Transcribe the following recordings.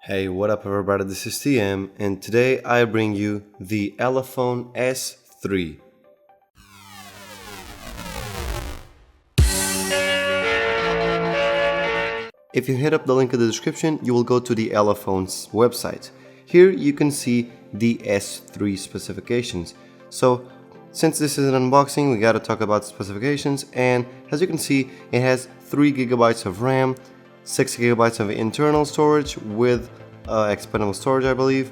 Hey, what up everybody, this is TM and today I bring you the Elephone S3. If you hit up the link in the description, you will go to the Elephone's website. Here you can see the S3 specifications. So since this is an unboxing, we gotta talk about specifications, and as you can see, it has 3 GB of RAM, 6 GB of internal storage with expandable storage, I believe.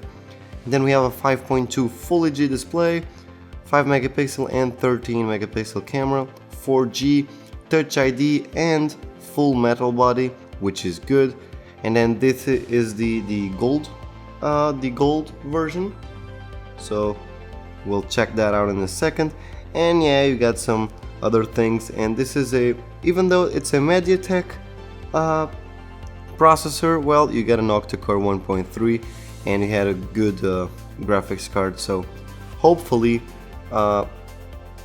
Then we have a 5.2 Full HD display, 5 megapixel and 13 megapixel camera, 4G, Touch ID and full metal body, which is good. And then this is the gold version. So we'll check that out in a second. And yeah, you got some other things. And this is even though it's a MediaTek processor, well, you got an octa-core 1.3 and you had a good graphics card, so hopefully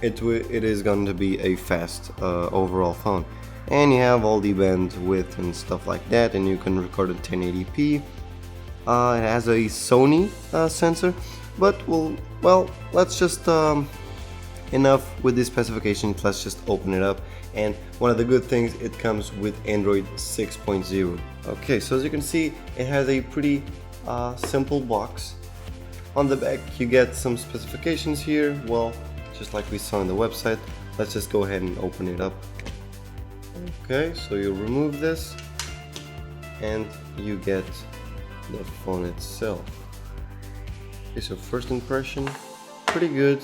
it is going to be a fast overall phone. And you have all the bandwidth and stuff like that, and you can record at 1080p. It has a Sony sensor, but well, let's just enough with these specifications, let's just open it up. And one of the good things, it comes with Android 6.0. Okay, so as you can see, it has a pretty simple box. On the back you get some specifications here, well, just like we saw on the website. Let's just go ahead and open it up. Okay, so you remove this and you get the phone itself. Okay, so first impression, pretty good.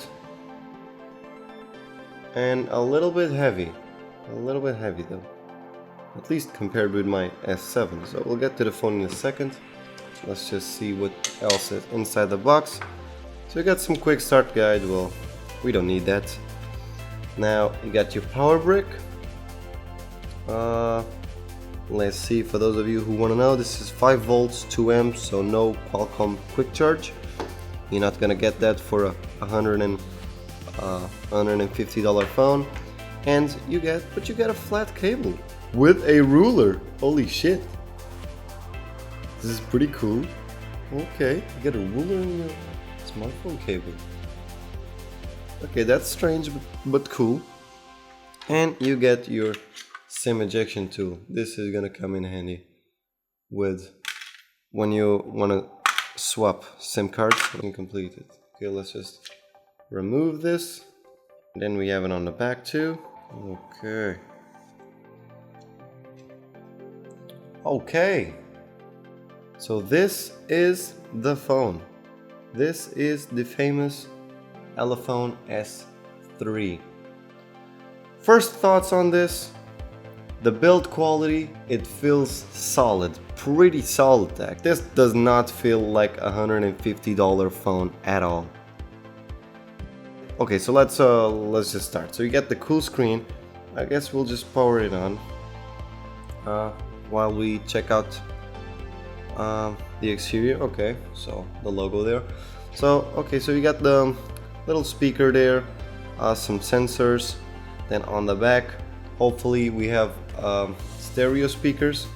And a little bit heavy though, at least compared with my S7. So we'll get to the phone in a second. Let's just see what else is inside the box. So you got some quick start guide, well, we don't need that. Now you got your power brick. Let's see, for those of you who want to know, this is 5 volts 2 amps, so no Qualcomm quick charge. You're not gonna get that for a $150 phone. And you get a flat cable with a ruler. Holy shit, this is pretty cool. Okay, you get a ruler in your smartphone cable. Okay, that's strange but cool. And you get your SIM ejection tool. This is gonna come in handy with when you want to swap SIM cards and complete it. Okay, let's just remove this. Then we have it on the back too. Okay, so this is the phone. This is the famous Elephone S3. First thoughts on this: the build quality, it feels solid, pretty solid tech. This does not feel like a $150 phone at all. Okay, so let's just start. So you get the cool screen. I guess we'll just power it on while we check out the exterior. Okay, so the logo there. So okay, so you got the little speaker there, some sensors. Then on the back, hopefully we have stereo speakers.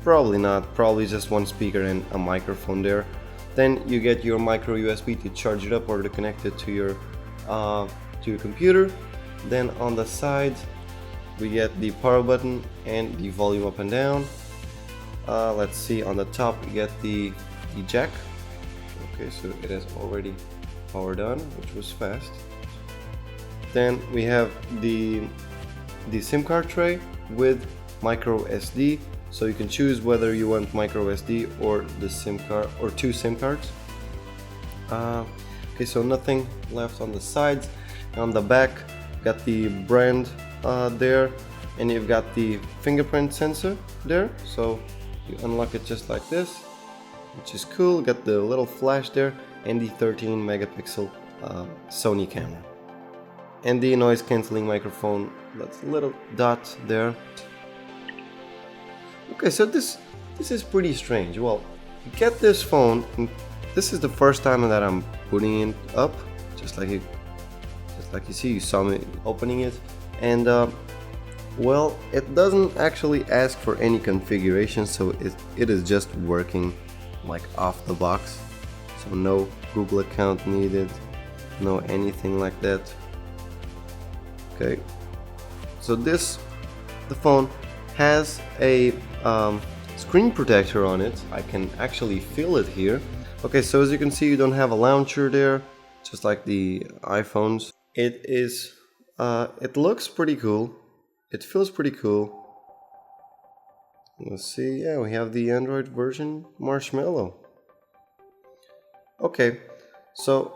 Probably not, probably just one speaker and a microphone there. Then you get your micro USB to charge it up or to connect it to your computer. Then on the side we get the power button and the volume up and down. Let's see, on the top you get the jack. Okay, so it is already powered on, which was fast. Then we have the SIM card tray with micro SD, so you can choose whether you want micro SD or the SIM card or 2 SIM cards. Okay, so nothing left on the sides. On the back, got the brand there, and you've got the fingerprint sensor there. So you unlock it just like this, which is cool. Got the little flash there, and the 13 megapixel Sony camera, and the noise cancelling microphone. That's a little dot there. Okay, so this is pretty strange. Well, you get this phone, and this is the first time that I'm putting it up, just like you see, you saw me opening it, and well, it doesn't actually ask for any configuration, so it is just working like off the box, so no Google account needed, no anything like that. Okay, so the phone has a screen protector on it. I can actually feel it here. Okay, so as you can see, you don't have a launcher there, just like the iPhones. It looks pretty cool. It feels pretty cool. Let's see, yeah, we have the Android version Marshmallow. Okay, so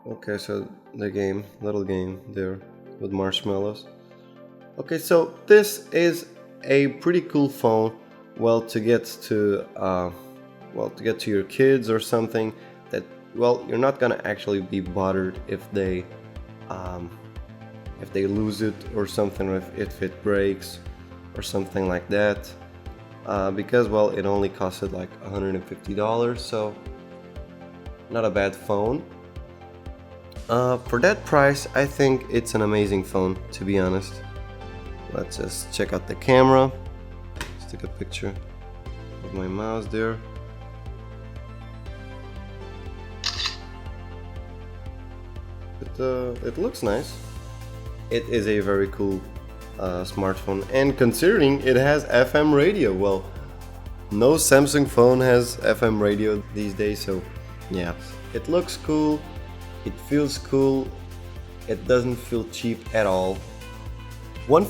the little game there with marshmallows. Okay, so this is a pretty cool phone. Well, to get to your kids or something that, well, you're not gonna actually be bothered if they lose it or something, or if it breaks or something like that, because, well, it only costed like $150, so not a bad phone. For that price, I think it's an amazing phone, to be honest. Let's just check out the camera. Let's take a picture of my mouse there. It looks nice. It is a very cool smartphone, and considering it has FM radio, well, no Samsung phone has FM radio these days, so yeah, it looks cool, it feels cool, it doesn't feel cheap at all. One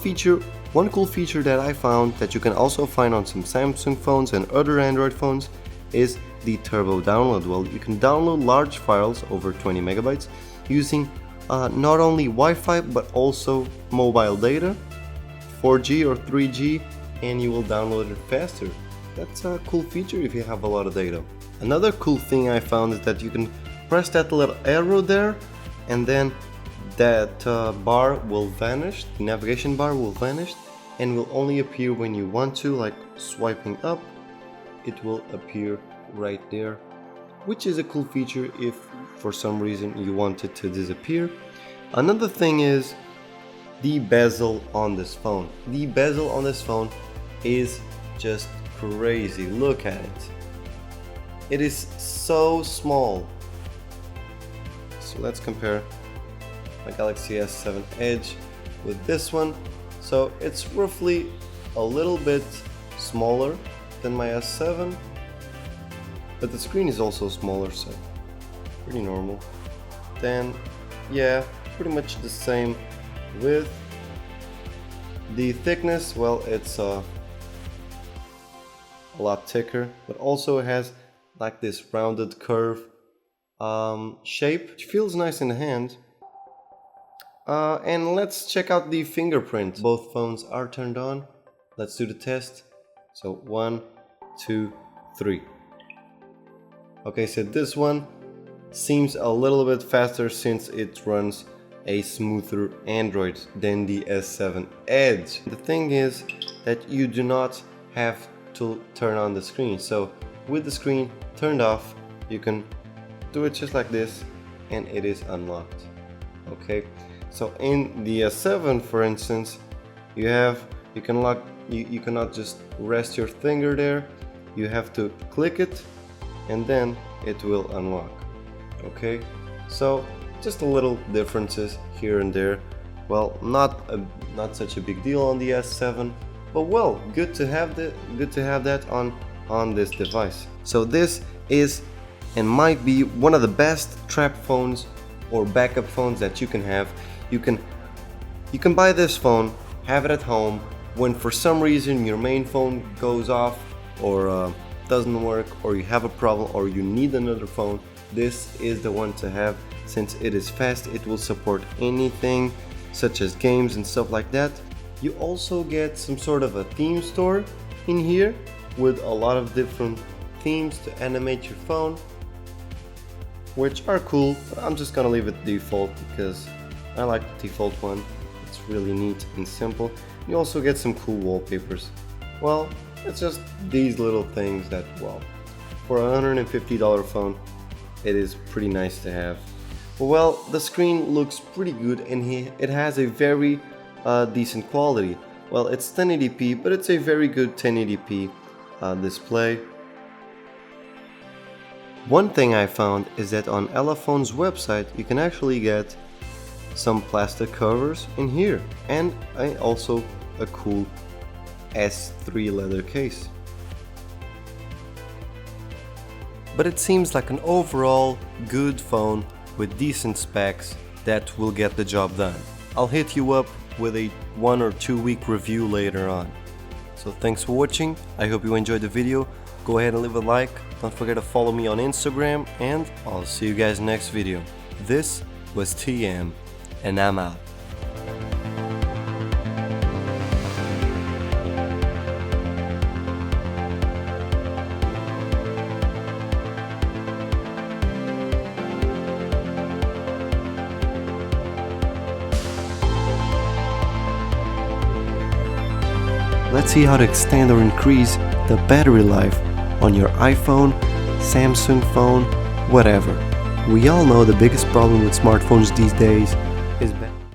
cool feature that I found that you can also find on some Samsung phones and other Android phones is the turbo download. Well, you can download large files over 20 megabytes using not only Wi-Fi but also mobile data, 4G or 3G, and you will download it faster. That's a cool feature if you have a lot of data. Another cool thing I found is that you can press that little arrow there, and then that bar will vanish, the navigation bar will vanish, and will only appear when you want to, like swiping up, it will appear right there, which is a cool feature if for some reason you want it to disappear. Another thing is the bezel on this phone. The bezel on this phone is just crazy. Look at it. It is so small. So let's compare my Galaxy S7 Edge with this one. So it's roughly a little bit smaller than my S7, but the screen is also smaller, so pretty normal. Then, yeah, pretty much the same width. The thickness, well, it's a lot thicker, but also it has like this rounded curve shape, which feels nice in the hand. And let's check out the fingerprint. Both phones are turned on. Let's do the test. So 1, 2, 3. Okay, so this one seems a little bit faster since it runs a smoother Android than the S7 Edge. The thing is that you do not have to turn on the screen. So with the screen turned off, you can do it just like this and it is unlocked. Okay, so in the S7, for instance, you cannot just rest your finger there. You have to click it and then it will unlock. Okay, so just a little differences here and there. Well, not such a big deal on the S7, but well, good to have that on this device. So this is and might be one of the best trap phones or backup phones that you can have. You can buy this phone, have it at home. When for some reason your main phone goes off or doesn't work, or you have a problem, or you need another phone, this is the one to have. Since it is fast, it will support anything such as games and stuff like that. You also get some sort of a theme store in here with a lot of different themes to animate your phone, which are cool, but I'm just gonna leave it default because I like the default one. It's really neat and simple. You also get some cool wallpapers. Well, it's just these little things that, well, for a $150 phone, it is pretty nice to have. Well, the screen looks pretty good and it has a very decent quality. Well, it's 1080p, but it's a very good 1080p display. One thing I found is that on Elephone's website you can actually get some plastic covers in here and also a cool S3 leather case. But it seems like an overall good phone with decent specs that will get the job done. I'll hit you up with a 1 or 2 week review later on. So thanks for watching, I hope you enjoyed the video. Go ahead and leave a like, don't forget to follow me on Instagram, and I'll see you guys next video. This was TM, and I'm out. Let's see how to extend or increase the battery life on your iPhone, Samsung phone, whatever. We all know the biggest problem with smartphones these days is battery.